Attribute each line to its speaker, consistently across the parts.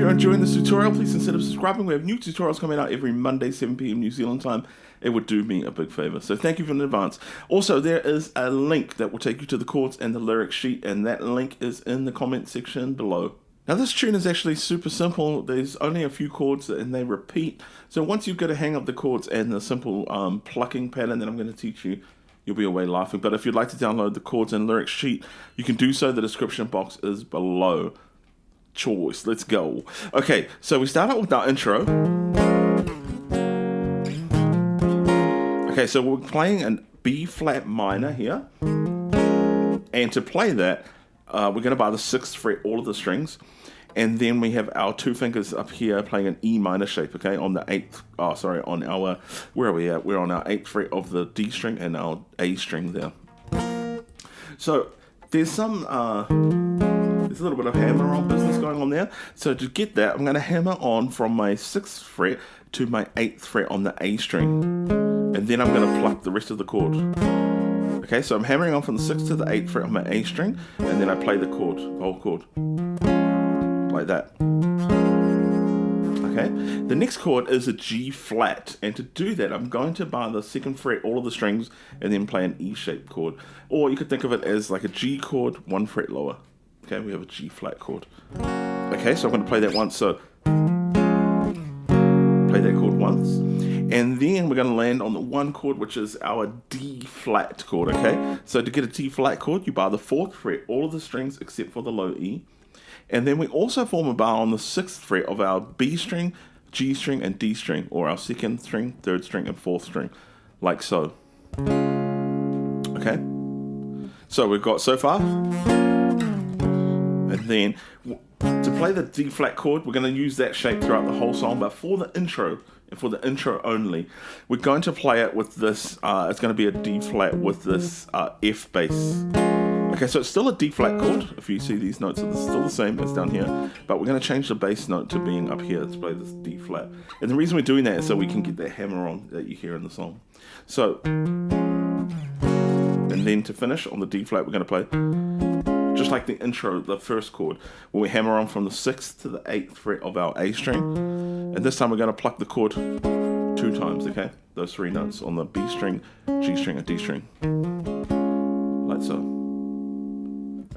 Speaker 1: you're enjoying this tutorial, please consider subscribing. We have new tutorials coming out every Monday, 7 p.m. New Zealand time. It would do me a big favor. So thank you in advance. Also, there is a link that will take you to the chords and the lyric sheet, and that link is in the comment section below. Now this tune is actually super simple. There's only a few chords and they repeat. So once you get a hang of the chords and the simple plucking pattern that I'm going to teach you, you'll be away laughing. But if you'd like to download the chords and lyric sheet, you can do so. The description box is below. Choice, let's go. Okay, so we start out with our intro. Okay, so we're playing an B flat minor here. And to play that, we're going to bar the 6th fret, all of the strings. And then we have our 2 fingers up here playing an E minor shape, okay, on the 8th, on our, where are we at? We're on our 8th fret of the D string and our A string there. So there's some, there's a little bit of hammer on business going on there. So to get that, I'm going to hammer on from my 6th fret to my 8th fret on the A string. And then I'm going to pluck the rest of the chord. Okay, so I'm hammering on from the 6th to the 8th fret on my A string, and then I play the chord, the whole chord. Like that. Okay, the next chord is a G flat, and to do that I'm going to bar the 2nd fret, all of the strings, and then play an E-shaped chord. Or you could think of it as like a G chord, 1 fret lower. Okay, we have a G flat chord. Okay, so I'm going to play that once, so play that chord once. And then we're going to land on the 1 chord, which is our D flat chord, okay? So to get a D flat chord, you bar the 4th fret, all of the strings except for the low E. And then we also form a bar on the 6th fret of our B string, G string, and D string, or our 2nd string, 3rd string, and 4th string, like so. Okay? So we've got so far. And then to play the D flat chord, we're going to use that shape throughout the whole song, but for the intro, and for the intro only, we're going to play it with this, it's going to be a D flat with this F bass. Okay, so it's still a D flat chord. If you see these notes, it's still the same as down here, but we're going to change the bass note to being up here to play this D flat. And the reason we're doing that is so we can get that hammer on that you hear in the song. So, and then to finish on the D flat, we're going to play just like the intro, the first chord, where we hammer on from the 6th to the 8th fret of our A string. And this time we're going to pluck the chord 2 times, okay? Those 3 notes on the B string, G string, and D string. Like so.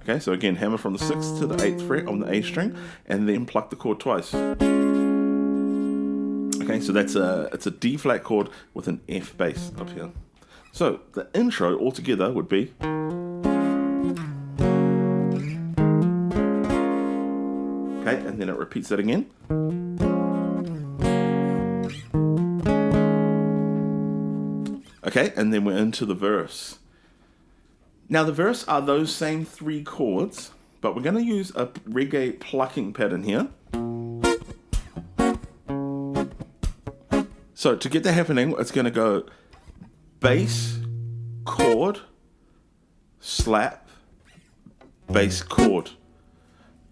Speaker 1: Okay, so again, hammer from the 6th to the 8th fret on the A string, and then pluck the chord twice. Okay, so it's a D flat chord with an F bass up here. So the intro altogether would be. Okay, and then it repeats that again. Okay, and then we're into the verse. Now the verse are those same 3 chords, but we're going to use a reggae plucking pattern here. So to get that happening, it's going to go bass, chord, slap, bass, chord.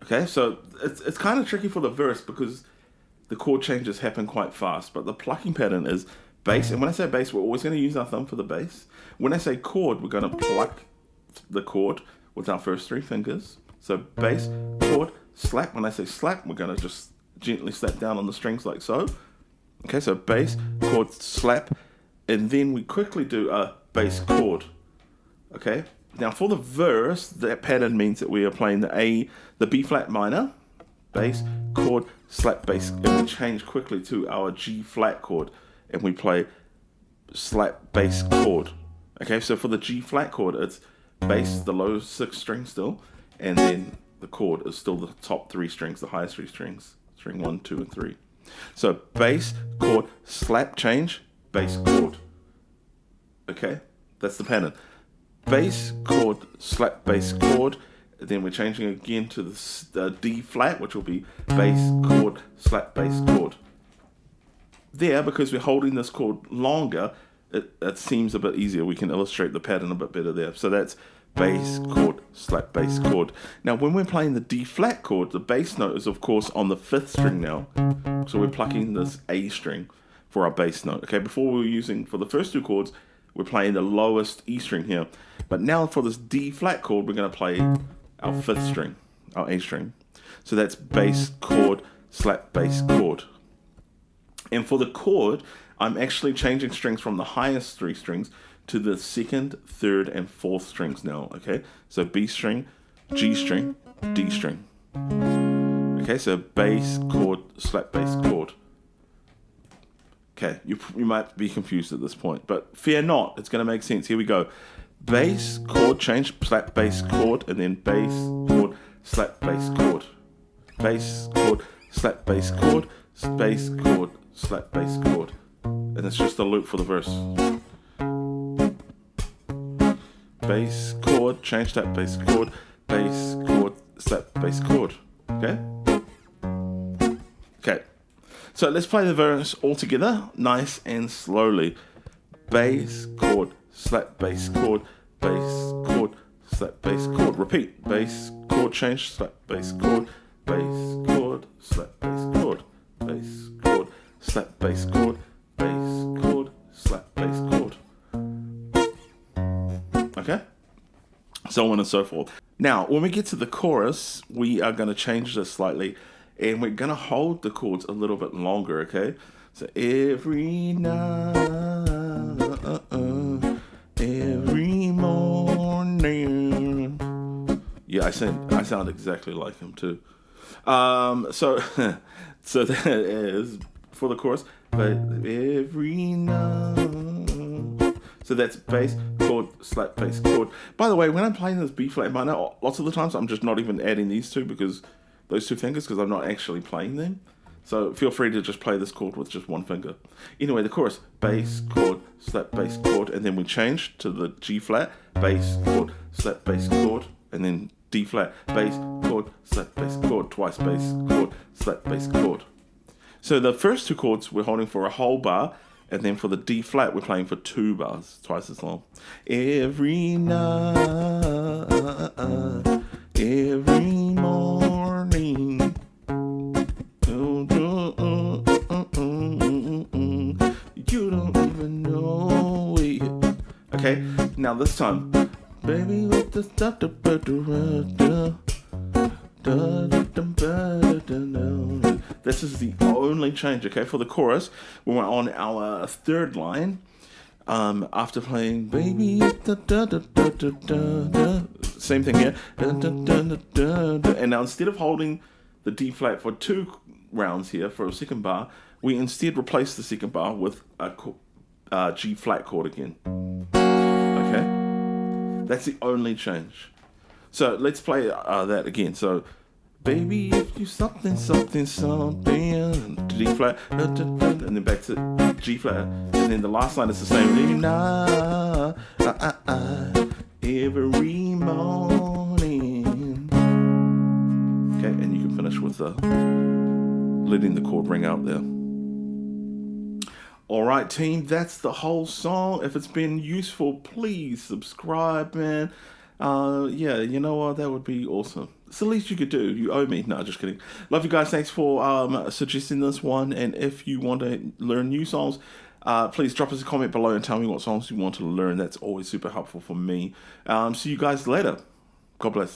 Speaker 1: Okay, so it's kind of tricky for the verse because the chord changes happen quite fast, but the plucking pattern is bass, and when I say bass, we're always going to use our thumb for the bass. When I say chord, we're going to pluck the chord with our first 3 fingers. So bass, chord, slap. When I say slap, we're going to just gently slap down on the strings like so. Okay, so bass, chord, slap, and then we quickly do a bass chord. Okay, now for the verse, that pattern means that we are playing the B flat minor, bass, chord, slap, bass, and we change quickly to our G flat chord, and we play slap, bass, chord. Okay, so for the G flat chord, it's bass, the low 6th string still, and then the chord is still the top 3 strings, the highest 3 strings, string 1, 2, and 3. So bass, chord, slap, change, bass, chord. Okay, that's the pattern. Bass, chord, slap, bass, chord. Then we're changing again to the D flat, which will be bass, chord, slap, bass, chord. There, because we're holding this chord longer, it seems a bit easier. We can illustrate the pattern a bit better there. So that's bass, chord, slap, bass, chord. Now when we're playing the D flat chord, the bass note is of course on the 5th string now. So we're plucking this A string for our bass note. Okay, before we were using, for the first 2 chords, we're playing the lowest E string here. But now for this D flat chord, we're going to play our 5th string, our A string. So that's bass, chord, slap bass chord. And for the chord, I'm actually changing strings from the highest 3 strings to the 2nd, 3rd, and 4th strings now, okay? So B string, G string, D string. Okay, so bass chord, slap bass chord. Okay, you might be confused at this point, but fear not, it's going to make sense. Here we go. Bass chord, change, slap bass chord, and then bass chord, slap bass chord. Bass chord, slap bass chord, bass chord, slap bass chord. And it's just a loop for the verse. Bass chord, change that bass chord, bass chord, slap bass chord. Okay? Okay. So let's play the verse all together, nice and slowly. Bass chord, slap bass chord, bass chord, slap bass chord. Repeat. Bass chord, change, slap bass chord, bass chord, slap bass chord, bass chord, slap bass chord, bass chord, slap bass chord. Okay? So on and so forth. Now, when we get to the chorus, we are going to change this slightly, and we're going to hold the chords a little bit longer, okay? So every night, every morning. Yeah, I sound exactly like him too. So that is for the chorus, but every night. So that's bass chord, slap bass chord. By the way, when I'm playing this B flat minor, lots of the times I'm just not even adding these two those 2 fingers, because I'm not actually playing them. So feel free to just play this chord with just 1 finger. Anyway, the chorus, bass chord, slap bass chord, and then we change to the G flat, bass chord, slap bass chord, and then D flat, bass chord, slap bass chord, twice bass chord, slap bass chord. So the first 2 chords we're holding for a whole bar, and then for the D flat we're playing for 2 bars, twice as long. Every night, every morning. You don't even know it. Okay, now this time. Baby, with the stuff to this is the only change, okay? For the chorus, we went on our 3rd line. After playing baby, same thing here. And now instead of holding the D flat for 2 rounds here for a 2nd bar, we instead replace the 2nd bar with a G flat chord again. Okay? That's the only change. So let's play that again. So, baby, if you something, something, something, D flat, and then back to G flat, and then the last line is the same. Every morning. Okay, and you can finish with letting the chord ring out there. Alright team, that's the whole song. If it's been useful, please subscribe, man. Yeah, you know what, that would be awesome. It's the least you could do. You owe me. No, just kidding. Love you guys. Thanks for suggesting this one. And if you want to learn new songs, please drop us a comment below and tell me what songs you want to learn. That's always super helpful for me. See you guys later. God bless.